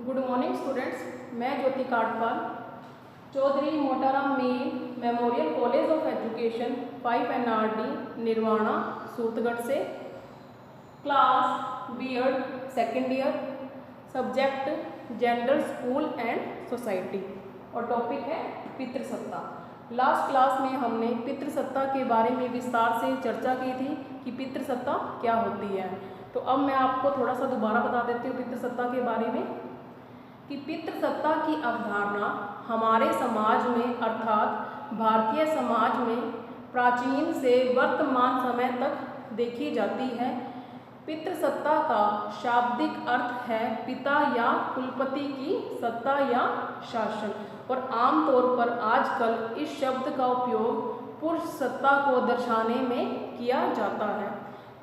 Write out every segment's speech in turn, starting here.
Good morning students, मैं Jyoti Katpal Chaudhary Motaram Mir memorial college of education 5 NRD Nirvana Suratgarh से class BEd second year, subject gender school and society और topic है पितृसत्ता। Last class में हमने पितृसत्ता के बारे में विस्तार से चर्चा की थी कि पितृसत्ता क्या होती है। तो अब मैं आपको थोड़ा सा दोबारा बता देती हूँ पितृसत्ता के बारे में कि पितृसत्ता की अवधारणा हमारे समाज में अर्थात भारतीय समाज में प्राचीन से वर्तमान समय तक देखी जाती है। पितृसत्ता का शाब्दिक अर्थ है पिता या कुलपति की सत्ता या शासन, और आमतौर पर आजकल इस शब्द का उपयोग पुरुष सत्ता को दर्शाने में किया जाता है।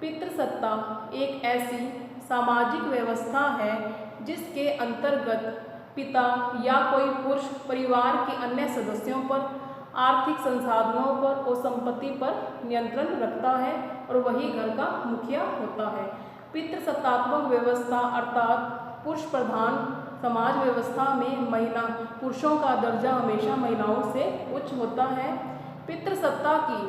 पितृसत्ता एक ऐसी सामाजिक व्यवस्था है जिसके अंतर्गत पिता या कोई पुरुष परिवार के अन्य सदस्यों पर, आर्थिक संसाधनों पर और संपत्ति पर नियंत्रण रखता है और वही घर का मुखिया होता है। पितृसत्तात्मक व्यवस्था अर्थात पुरुष प्रधान समाज व्यवस्था में महिला पुरुषों का दर्जा हमेशा महिलाओं से उच्च होता है। पितृसत्ता की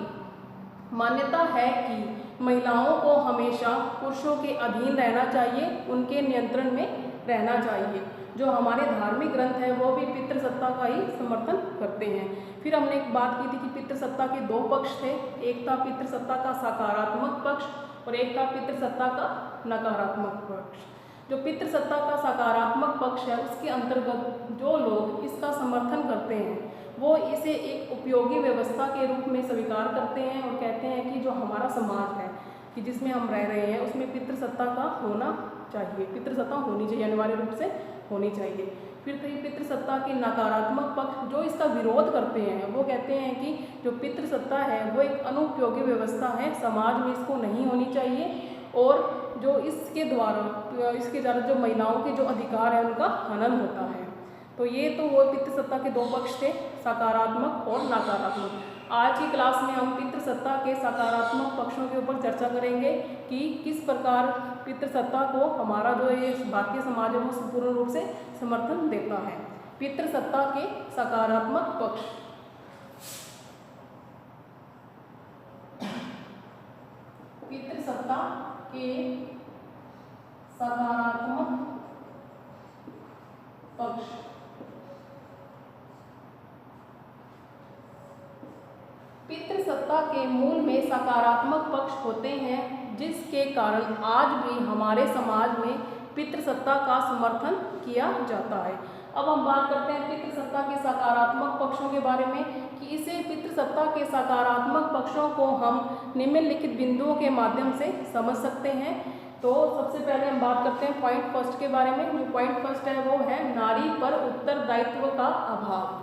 मान्यता है कि महिलाओं को हमेशा पुरुषों के अधीन रहना चाहिए, उनके नियंत्रण में रहना चाहिए। जो हमारे धार्मिक ग्रंथ है वो भी पितृसत्ता का ही समर्थन करते हैं। फिर हमने एक बात की थी कि पितृसत्ता के दो पक्ष थे, एक था पितृसत्ता का सकारात्मक पक्ष और एक था पितृसत्ता का नकारात्मक पक्ष। जो पितृसत्ता का सकारात्मक पक्ष है उसके अंतर्गत जो लोग इसका समर्थन करते हैं वो इसे एक उपयोगी व्यवस्था के रूप में स्वीकार करते हैं और कहते हैं कि जो हमारा समाज है कि जिसमें हम रह रहे हैं उसमें पितृसत्ता का होना चाहिए, पितृसत्ता होनी चाहिए, अनिवार्य रूप से होनी चाहिए। फिर पितृसत्ता के नकारात्मक पक्ष जो इसका विरोध करते हैं वो कहते हैं कि जो पितृसत्ता है वो एक अनुपयोगी व्यवस्था है, समाज में इसको नहीं होनी चाहिए और जो इसके द्वारा जो महिलाओं के जो अधिकार है उनका हनन होता है। तो ये तो वो पितृसत्ता के दो पक्ष थे, सकारात्मक और नकारात्मक। आज की क्लास में हम पितृसत्ता के सकारात्मक पक्षों के ऊपर चर्चा करेंगे कि किस प्रकार पितृसत्ता को हमारा जो ये भारतीय समाज है वो पूर्ण रूप से समर्थन देता है। पितृसत्ता के सकारात्मक पक्ष। पितृसत्ता के सकारात्मक पक्ष। पितृसत्ता के मूल में सकारात्मक पक्ष होते हैं जिसके कारण आज भी हमारे समाज में पितृसत्ता का समर्थन किया जाता है। अब हम बात करते हैं पितृसत्ता के सकारात्मक पक्षों के बारे में कि इसे पितृसत्ता के सकारात्मक पक्षों को हम निम्नलिखित बिंदुओं के माध्यम से समझ सकते हैं। तो सबसे पहले हम बात करते हैं पॉइंट फर्स्ट के बारे में। जो पॉइंट फर्स्ट है वो है नारी पर उत्तरदायित्व का अभाव।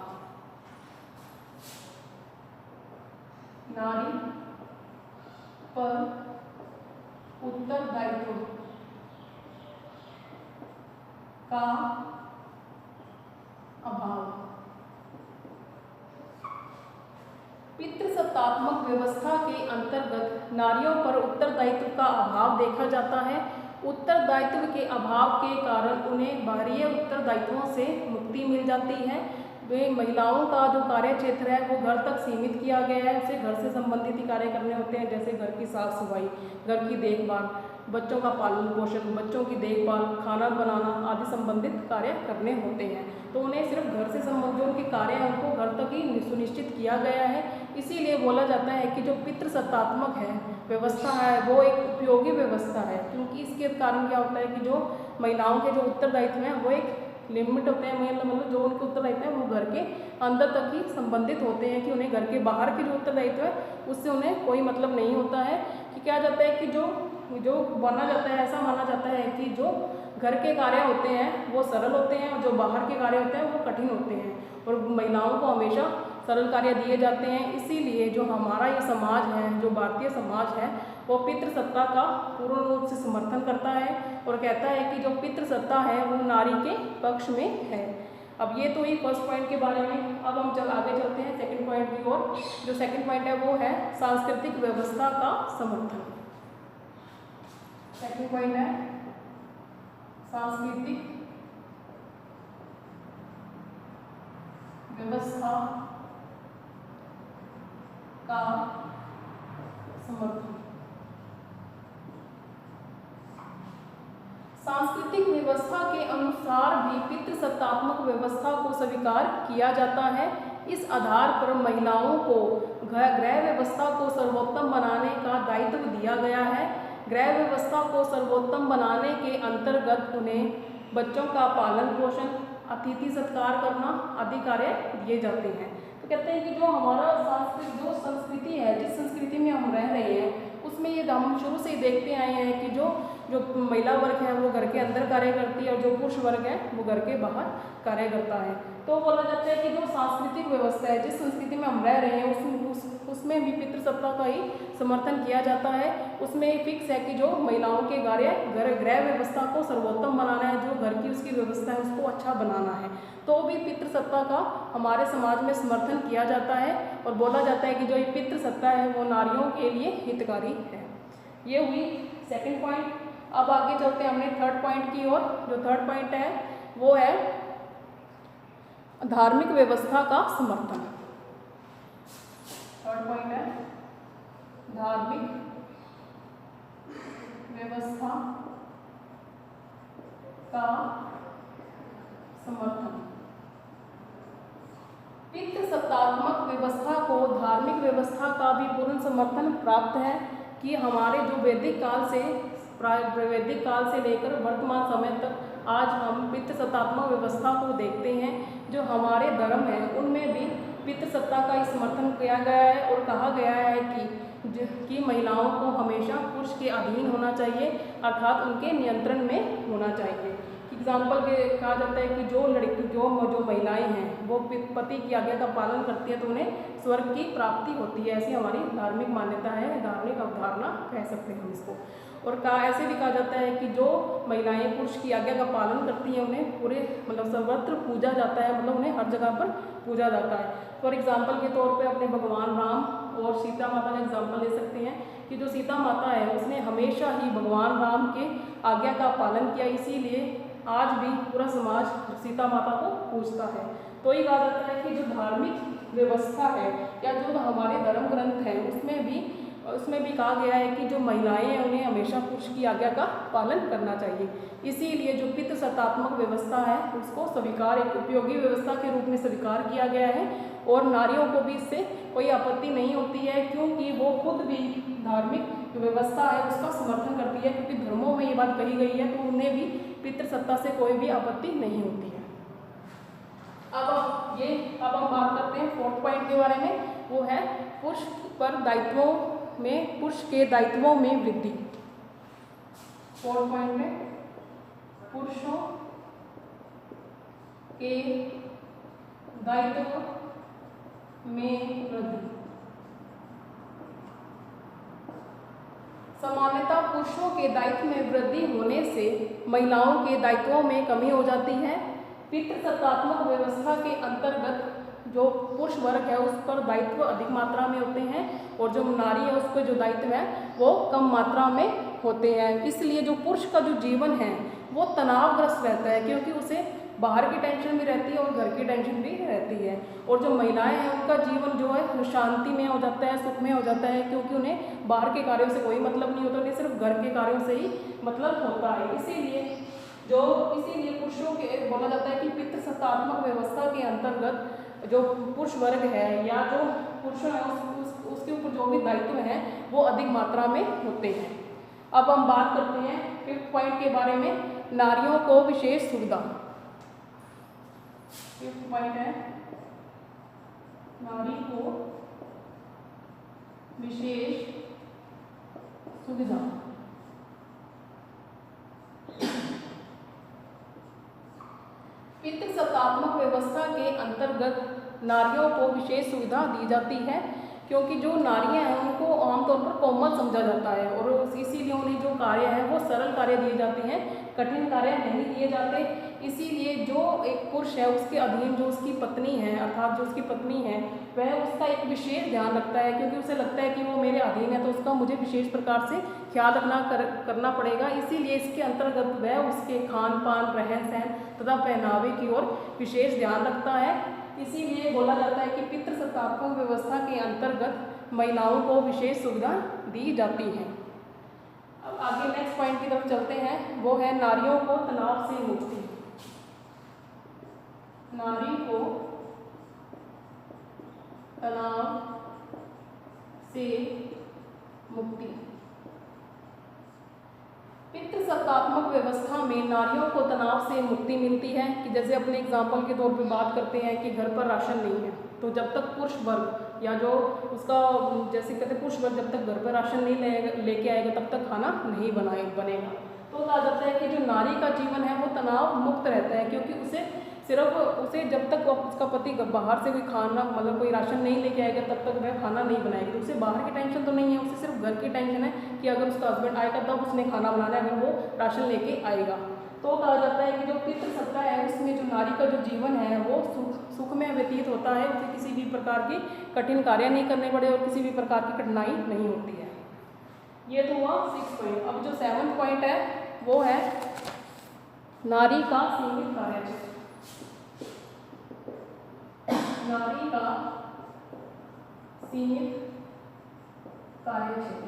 नारी पर उत्तरदायित्व का अभाव। पितृसत्तात्मक व्यवस्था के अंतर्गत नारियों पर उत्तरदायित्व का अभाव देखा जाता है। उत्तरदायित्व के अभाव के कारण उन्हें बाहरी उत्तरदायित्वों से मुक्ति मिल जाती है। वे महिलाओं का जो कार्य क्षेत्र है वो घर तक सीमित किया गया है, उसे घर से संबंधित ही कार्य करने होते हैं, जैसे घर की साफ सफाई, घर की देखभाल, बच्चों का पालन पोषण, बच्चों की देखभाल, खाना बनाना आदि संबंधित कार्य करने होते हैं। तो उन्हें सिर्फ घर से संबंधित जो उनके कार्य हैं उनको घर तक ही सुनिश्चित किया गया है। इसीलिए बोला जाता है कि जो पितृसत्तात्मक है व्यवस्था है वो एक उपयोगी व्यवस्था है, क्योंकि इसके कारण क्या होता है कि जो महिलाओं के जो उत्तरदायित्व हैं वो एक लिमिट होते हैं, मतलब जो उनके उत्तरदायित्व हैं वो घर के अंदर तक ही संबंधित होते हैं कि उन्हें घर के बाहर के जो उत्तरदायित्व है उससे उन्हें कोई मतलब नहीं होता है। कि क्या जाता है कि जो माना जाता है, ऐसा माना जाता है कि जो घर के कार्य होते हैं वो सरल होते हैं और जो बाहर के कार्य होते हैं वो कठिन होते हैं, और महिलाओं को हमेशा सरल कार्य दिए जाते हैं। इसीलिए जो हमारा ये समाज है, जो भारतीय समाज है, वो पितृसत्ता का पूर्ण रूप से समर्थन करता है और कहता है कि जो पितृसत्ता है वो नारी के पक्ष में है। अब ये तो ही फर्स्ट पॉइंट के बारे में। अब हम आगे चलते हैं सेकंड पॉइंट की ओर। जो सेकंड पॉइंट है वो है सांस्कृतिक व्यवस्था का समर्थन। सेकंड पॉइंट है सांस्कृतिक व्यवस्था का समर्थन। सांस्कृतिक व्यवस्था के अनुसार भी पितृसत्तात्मक व्यवस्था को स्वीकार किया जाता है। इस आधार पर महिलाओं को गृह व्यवस्था को सर्वोत्तम बनाने का दायित्व दिया गया है। गृह व्यवस्था को सर्वोत्तम बनाने के अंतर्गत उन्हें बच्चों का पालन पोषण, अतिथि सत्कार करना आदि कार्य दिए जाते हैं। तो कहते हैं कि जो हमारा जो संस्कृति है, जिस संस्कृति में हम रह रहे हैं, उसमें ये हम शुरू से ही देखते आए हैं कि जो महिला वर्ग है वो घर के अंदर कार्य करती है और जो पुरुष वर्ग है वो घर के बाहर कार्य करता है। तो बोला जाता है कि जो सांस्कृतिक व्यवस्था है, जिस संस्कृति में हम रह रहे हैं, उसमें भी पितृसत्ता का ही समर्थन किया जाता है। उसमें फिक्स है कि जो महिलाओं के गृह व्यवस्था को सर्वोत्तम बनाना है, जो घर की उसकी व्यवस्था है उसको अच्छा बनाना है, तो भी पितृसत्ता का हमारे समाज में समर्थन किया जाता है और बोला जाता है कि जो ये पितृसत्ता है वो नारियों के लिए हितकारी है। ये हुई सेकंड पॉइंट। अब आगे चलते हैं हमने थर्ड पॉइंट की ओर। जो थर्ड पॉइंट है वो है धार्मिक व्यवस्था का समर्थन। थर्ड पॉइंट है धार्मिक व्यवस्था का समर्थन। पितृसत्तात्मक व्यवस्था को धार्मिक व्यवस्था का भी पूर्ण समर्थन प्राप्त है कि हमारे जो वैदिक काल से लेकर वर्तमान समय तक आज हम पितृसत्तात्मक व्यवस्था को देखते हैं। जो हमारे धर्म है उनमें भी पितृसत्ता का ही समर्थन किया गया है और कहा गया है कि महिलाओं को हमेशा पुरुष के अधीन होना चाहिए, अर्थात उनके नियंत्रण में होना चाहिए। एग्जाम्पल के कहा जाता है कि जो महिलाएं हैं वो पति की आज्ञा का पालन करती हैं तो उन्हें स्वर्ग की प्राप्ति होती है। ऐसी हमारी धार्मिक मान्यता है, धार्मिक अवधारणा कह सकते हैं हम इसको। और ऐसे भी कहा जाता है कि जो महिलाएं पुरुष की आज्ञा का पालन करती हैं उन्हें पूरे सर्वत्र पूजा जाता है, उन्हें हर जगह पर पूजा जाता है। फॉर एग्जाम्पल के तौर पे अपने भगवान राम और सीता माता का एग्जाम्पल ले सकते हैं कि जो सीता माता है उसने हमेशा ही भगवान राम के आज्ञा का पालन किया, इसीलिए आज भी पूरा समाज सीता माता को पूजता है। तो ये कहा जाता है कि जो धार्मिक व्यवस्था है या जो हमारे धर्म ग्रंथ हैं उसमें भी कहा गया है कि जो महिलाएं हैं उन्हें हमेशा पुरुष की आज्ञा का पालन करना चाहिए। इसीलिए जो पितृसत्तात्मक व्यवस्था है उसको एक उपयोगी व्यवस्था के रूप में स्वीकार किया गया है और नारियों को भी इससे कोई आपत्ति नहीं होती है, क्योंकि वो खुद भी धार्मिक व्यवस्था है उसका समर्थन करती है, क्योंकि धर्मों में ये बात कही गई है तो उन्हें भी पितृसत्ता से कोई भी आपत्ति नहीं होती है। अब हम बात करते हैं फोर्थ पॉइंट के बारे में। वो है पुरुष के दायित्वों में वृद्धि। फोर्थ पॉइंट में पुरुषों के दायित्व में वृद्धि। सामान्यतः पुरुषों के दायित्व में वृद्धि होने से महिलाओं के दायित्वों में कमी हो जाती है। पितृसत्तात्मक व्यवस्था के अंतर्गत जो पुरुष वर्ग है उस पर दायित्व अधिक मात्रा में होते हैं और जो नारी है उस पर जो दायित्व है वो कम मात्रा में होते हैं। इसलिए जो पुरुष का जो जीवन है वो तनावग्रस्त रहता है, क्योंकि उसे बाहर की टेंशन भी रहती है और घर की टेंशन भी रहती है। और जो महिलाएं हैं उनका जीवन जो है वो शांति में हो जाता है, सुख में हो जाता है, क्योंकि उन्हें बाहर के कार्यों से कोई मतलब नहीं होता, उन्हें सिर्फ घर के कार्यों से ही मतलब होता है। इसीलिए पुरुषों के बोला जाता है कि पितृसत्तात्मक व्यवस्था के अंतर्गत जो पुरुष वर्ग है या जो पुरुष है उसके ऊपर जो भी दायित्व है वो अधिक मात्रा में होते हैं। अब हम बात करते हैं फिफ्थ पॉइंट के बारे में, नारियों को विशेष सुविधा। फिफ्थ पॉइंट है नारी को विशेष सुविधा। पितृसत्तात्मक व्यवस्था के अंतर्गत नारियों को विशेष सुविधा दी जाती है, क्योंकि जो नारियां हैं उनको आमतौर पर कोमल समझा जाता है और इसीलिए उन्हें जो कार्य है वो सरल कार्य दिए जाते हैं, कठिन कार्य नहीं दिए जाते। इसीलिए जो एक पुरुष है उसके अधीन जो उसकी पत्नी है, अर्थात जो उसकी पत्नी है वह उसका एक विशेष ध्यान रखता है, क्योंकि उसे लगता है कि वो मेरे अधीन है तो उसका मुझे विशेष प्रकार से ख्याल करना पड़ेगा। इसीलिए इसके अंतर्गत वह उसके खान पान, रहन सहन तथा पहनावे की ओर विशेष ध्यान रखता है। इसीलिए बोला जाता है कि पितृसत्तात्मक व्यवस्था के अंतर्गत महिलाओं को विशेष सुविधा दी जाती है। अब आगे नेक्स्ट पॉइंट की तरफ चलते हैं, वो है नारियों को तनाव से मुक्ति। नारी को तनाव से मुक्ति। पितृसत्तात्मक व्यवस्था में नारियों को तनाव से मुक्ति मिलती है कि जैसे अपने एग्जाम्पल के तौर पे बात करते हैं कि घर पर राशन नहीं है, तो जब तक पुरुष वर्ग या जो उसका जैसे कहते हैं पुरुष वर्ग जब तक घर पर राशन नहीं लेके आएगा तब तक खाना नहीं बनेगा। तो कहा जाता है कि जो नारी का जीवन है वो तनाव मुक्त रहता है, क्योंकि उसे जब तक उसका पति बाहर से कोई खाना मतलब कोई राशन नहीं लेके आएगा तब तक वह खाना नहीं बनाएगी। तो उसे बाहर की टेंशन तो नहीं है, उसे सिर्फ घर की टेंशन है कि अगर उसका हस्बैंड आएगा तब उसने खाना बनाना है, अगर वो राशन लेके आएगा। तो कहा जाता है कि जो पितृसत्ता है उसमें जो नारी का जो जीवन है वो सुख में व्यतीत होता है, उसे किसी भी प्रकार की कठिन कार्य नहीं करने पड़े और किसी भी प्रकार की कठिनाई नहीं होती है। ये तो हुआ 6 पॉइंट। अब जो 7 पॉइंट है वो है नारी का सीमित कार्यक्षेत्र। नारी का सीमित कार्यक्षेत्र।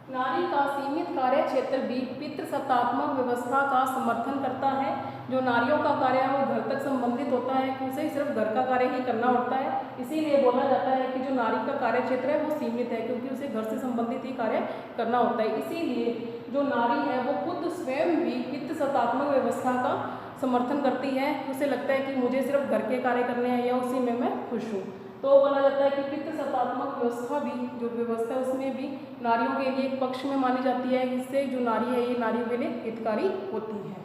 नारी का सीमित कार्य क्षेत्र भी पितृसत्तात्मक व्यवस्था का समर्थन करता है। जो नारियों का कार्य है वो घर तक संबंधित होता है कि उसे सिर्फ घर का कार्य ही करना होता है। इसीलिए बोला जाता है कि जो नारी का कार्य क्षेत्र है वो सीमित है, क्योंकि उसे घर से संबंधित ही कार्य करना होता है। इसीलिए जो नारी है वो खुद स्वयं भी पितृसत्तात्मक व्यवस्था का समर्थन करती है। उसे लगता है कि मुझे सिर्फ घर के कार्य करने हैं या उसी में मैं खुश हूँ। तो बोला जाता है कि पितृसत्तात्मक व्यवस्था भी जो व्यवस्था है उसमें भी नारियों के लिए एक पक्ष में मानी जाती है, इससे जो नारी है ये नारियों के लिए हितकारी होती है।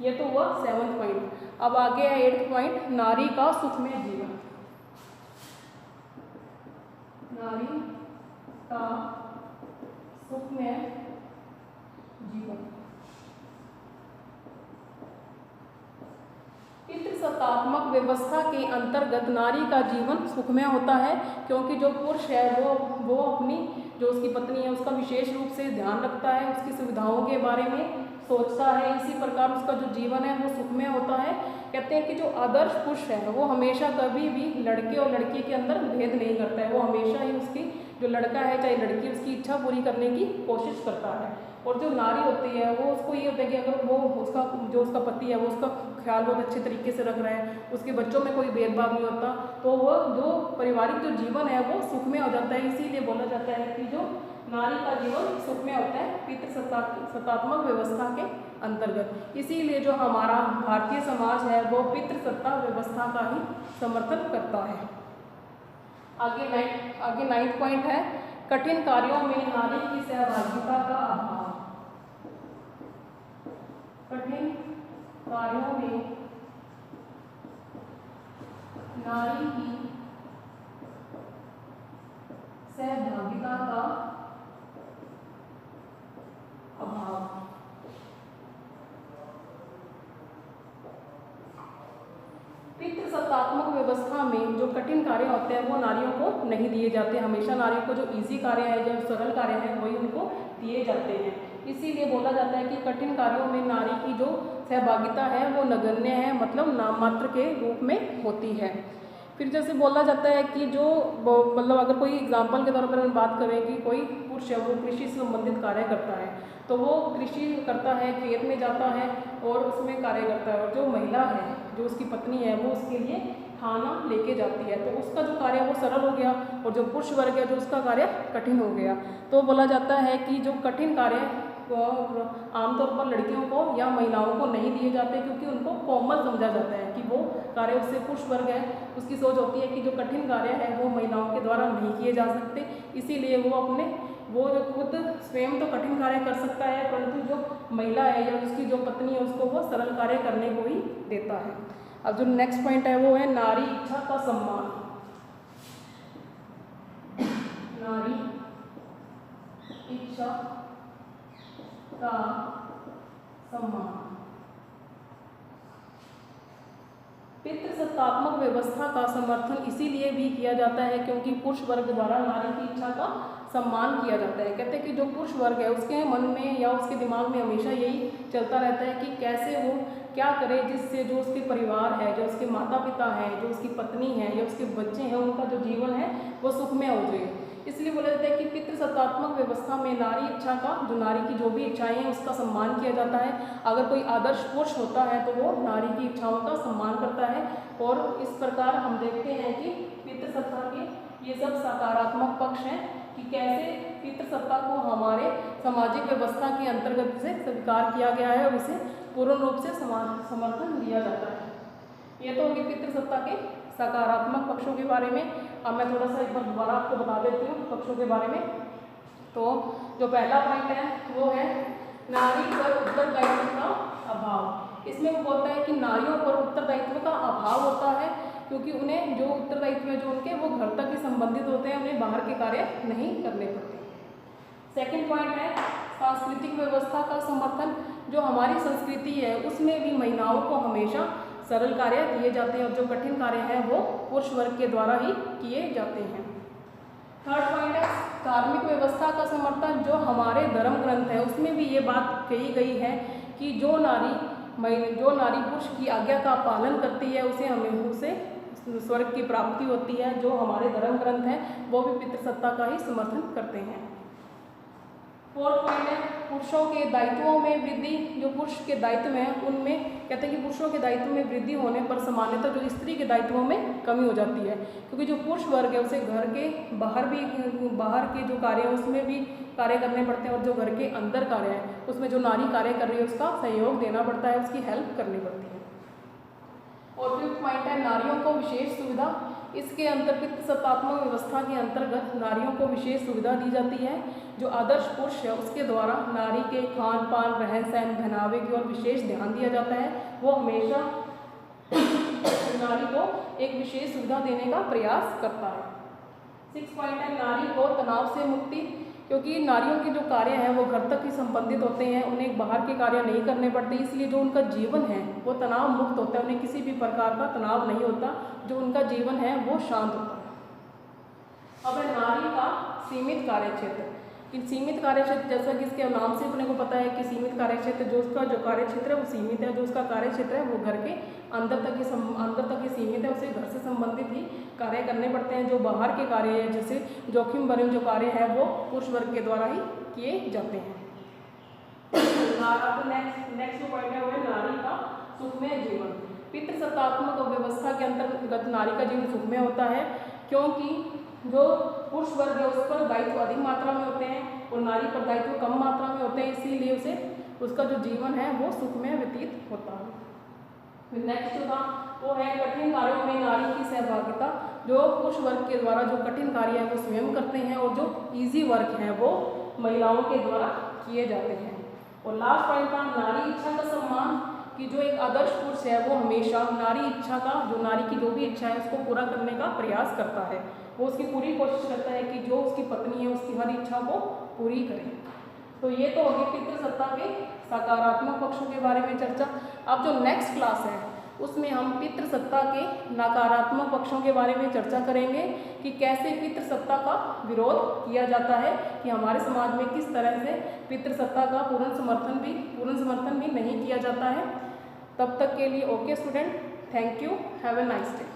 ये तो हुआ 7 पॉइंट। अब आगे है 8 पॉइंट, नारी का सुखमय जीवन। नारी का सुखमय जीवन। पितृसत्तात्मक व्यवस्था के अंतर्गत नारी का जीवन सुखमय होता है, क्योंकि जो पुरुष है वो अपनी जो उसकी पत्नी है उसका विशेष रूप से ध्यान रखता है, उसकी सुविधाओं के बारे में सोचता है। इसी प्रकार उसका जो जीवन है वो सुखमय होता है। कहते हैं कि जो आदर्श पुरुष है वो हमेशा कभी भी लड़के और लड़की के अंदर भेद नहीं करता है, वो हमेशा ही उसकी जो लड़का है चाहे लड़की उसकी इच्छा पूरी करने की कोशिश करता है। और जो नारी होती है वो उसको ये होता है कि अगर वो उसका पति है वो उसका ख्याल बहुत अच्छे तरीके से रख रहा है, उसके बच्चों में कोई भेदभाव नहीं होता, तो वो जो पारिवारिक जो जीवन है वो सुखमय हो जाता है। इसीलिए बोला जाता है कि जो नारी का जीवन सुखमय होता है पितृसत्तात्मक व्यवस्था के अंतर्गत। इसीलिए जो हमारा भारतीय समाज है वो पितृसत्ता व्यवस्था का ही समर्थन करता है। आगे 9 पॉइंट है, कठिन कार्यों में नारी की सहभागिता का अभाव। कठिन कार्यों में नारी की सहभागिता का अभाव। पितृसत्तात्मक व्यवस्था में जो कठिन कार्य होते हैं वो नारियों को नहीं दिए जाते। हमेशा नारियों को जो इजी कार्य है जो सरल कार्य है वही उनको दिए जाते हैं। इसीलिए बोला जाता है कि कठिन कार्यों में नारी की जो सहभागिता है वो नगण्य है, मतलब नाममात्र के रूप में होती है। फिर जैसे बोला जाता है कि जो मतलब अगर कोई एग्जाम्पल के तौर पर हम बात करें कि कोई पुरुष है वो कृषि से संबंधित कार्य करता है, तो वो कृषि करता है, खेत में जाता है और उसमें कार्य करता है, और जो महिला है जो उसकी पत्नी है वो उसके लिए खाना लेके जाती है, तो उसका जो कार्य वो सरल हो गया, और जो पुरुष वर्ग है जो उसका कार्य कठिन हो गया। तो बोला जाता है कि जो कठिन कार्य आमतौर पर लड़कियों को या महिलाओं को नहीं दिए जाते, क्योंकि उनको कोमल समझा जाता है कि वो कार्य उससे पुरुष वर्ग है उसकी सोच होती है कि जो कठिन कार्य है वो महिलाओं के द्वारा नहीं किए जा सकते। इसीलिए वो जो खुद स्वयं तो कठिन कार्य कर सकता है, परंतु जो महिला है या उसकी जो पत्नी है उसको वो सरल कार्य करने को ही देता है। अब जो नेक्स्ट पॉइंट है वो है नारी इच्छा का सम्मान। नारी इच्छा का सम्मान। पितृसत्तात्मक व्यवस्था का समर्थन इसीलिए भी किया जाता है क्योंकि पुरुष वर्ग द्वारा नारी की इच्छा का सम्मान किया जाता है। कहते हैं कि जो पुरुष वर्ग है उसके मन में या उसके दिमाग में हमेशा यही चलता रहता है कि कैसे वो क्या करे जिससे जो उसके परिवार है, जो उसके माता पिता हैं, जो उसकी पत्नी है या उसके बच्चे हैं, उनका जो जीवन है वो सुखमय हो जाए। इसलिए बोला जाता है कि पितृसत्तात्मक व्यवस्था में नारी इच्छा का, जो नारी की जो भी इच्छाएं हैं उसका सम्मान किया जाता है। अगर कोई आदर्श पुरुष होता है तो वो नारी की इच्छाओं का सम्मान करता है। और इस प्रकार हम देखते हैं कि पितृसत्ता के ये सब सकारात्मक पक्ष हैं कि कैसे पितृसत्ता को हमारे सामाजिक व्यवस्था के अंतर्गत से स्वीकार किया गया है और उसे पूर्ण रूप से समर्थन दिया जाता है। ये तो होगी पितृसत्ता के सकारात्मक पक्षों के बारे में। अब मैं थोड़ा सा एक बार दोबारा आपको बता देती हूँ पक्षों के बारे में। तो जो पहला पॉइंट है वो है नारी पर उत्तरदायित्व का अभाव। इसमें वो बोलता है कि नारियों पर उत्तरदायित्व का अभाव होता है क्योंकि उन्हें जो उत्तरदायित्व है जो उनके वो घर तक ही संबंधित होते हैं, उन्हें बाहर के कार्य नहीं करने पड़ते। सेकंड पॉइंट है सांस्कृतिक व्यवस्था का समर्थन। जो हमारी संस्कृति है उसमें भी महिलाओं को हमेशा सरल कार्य दिए जाते हैं और जो कठिन कार्य हैं वो पुरुष वर्ग के द्वारा ही किए जाते हैं। थर्ड पॉइंट है धार्मिक व्यवस्था का समर्थन। जो हमारे धर्म ग्रंथ है उसमें भी ये बात कही गई है कि जो नारी पुरुष की आज्ञा का पालन करती है उसे स्वर्ग की प्राप्ति होती है। जो हमारे धर्म ग्रंथ हैं वो भी पितृसत्ता का ही समर्थन करते हैं। फोर्थ पॉइंट है पुरुषों के दायित्वों में वृद्धि। जो पुरुष के दायित्व हैं उनमें कहते हैं कि पुरुषों के दायित्व में वृद्धि होने पर सामान्यतः जो स्त्री के दायित्वों में कमी हो जाती है, क्योंकि जो पुरुष वर्ग है उसे घर के बाहर के जो कार्य हैं उसमें भी कार्य करने पड़ते हैं और जो घर के अंदर कार्य है उसमें जो नारी कार्य कर रही है उसका सहयोग देना पड़ता है, उसकी हेल्प करनी पड़ती है। और फिफ्थ पॉइंट है नारियों को विशेष सुविधा। इसके अंतर्गत सत्तात्मक व्यवस्था के अंतर्गत नारियों को विशेष सुविधा दी जाती है। जो आदर्श पुरुष है उसके द्वारा नारी के खान पान, रहन सहन, पहनावे की ओर विशेष ध्यान दिया जाता है। वो हमेशा नारी को एक विशेष सुविधा देने का प्रयास करता है। सिक्स पॉइंट है नारी को तनाव से मुक्ति। क्योंकि नारियों के जो कार्य हैं वो घर तक ही संबंधित होते हैं, उन्हें बाहर के कार्य नहीं करने पड़ते, इसलिए जो उनका जीवन है वो तनाव मुक्त होता है, उन्हें किसी भी प्रकार का तनाव नहीं होता, जो उनका जीवन है वो शांत होता है। अब है नारी का सीमित कार्य क्षेत्र। इन सीमित कार्य क्षेत्र जैसा कि इसके नाम से अपने को पता है कि सीमित कार्य क्षेत्र, जो उसका जो कार्य क्षेत्र है वो सीमित है, जो उसका कार्य क्षेत्र है वो घर के अंदर तक ही सीमित है, उसे घर से संबंधित ही कार्य करने पड़ते हैं। जो बाहर के कार्य है जैसे जोखिम भरे जो कार्य है वो पुरुष वर्ग के द्वारा ही किए जाते हैं। नेक्स्ट पॉइंट है वो है नारी का सुखमय जीवन। पितृसत्तात्मक व्यवस्था के अंतर्गत नारी का जीवन सुखमय होता है क्योंकि जो पुरुष वर्ग है उस पर दायित्व अधिक मात्रा में होते हैं और नारी पर दायित्व कम मात्रा में होते हैं, इसीलिए उसका जो जीवन है वो सुखमय व्यतीत होता है। फिर नेक्स्ट जो था वो है कठिन कार्यों में नारी की सहभागिता। जो पुरुष वर्ग के द्वारा जो कठिन कार्य है वो स्वयं करते हैं और जो इजी वर्क है वो महिलाओं के द्वारा किए जाते हैं। और लास्ट पॉइंट था नारी इच्छा का सम्मान, कि जो एक आदर्श पुरुष है वो हमेशा नारी इच्छा का, जो नारी की जो भी इच्छा है उसको पूरा करने का प्रयास करता है। वो उसकी पूरी कोशिश करता है कि जो उसकी पत्नी है उसकी हर इच्छा को पूरी करे। तो ये तो होगी पितृसत्ता के सकारात्मक पक्षों के बारे में चर्चा। अब जो नेक्स्ट क्लास है उसमें हम पितृसत्ता के नकारात्मक पक्षों के बारे में चर्चा करेंगे कि कैसे पितृसत्ता का विरोध किया जाता है, कि हमारे समाज में किस तरह से पितृसत्ता का पूर्ण समर्थन भी नहीं किया जाता है। तब तक के लिए okay student, thank you, have a nice day.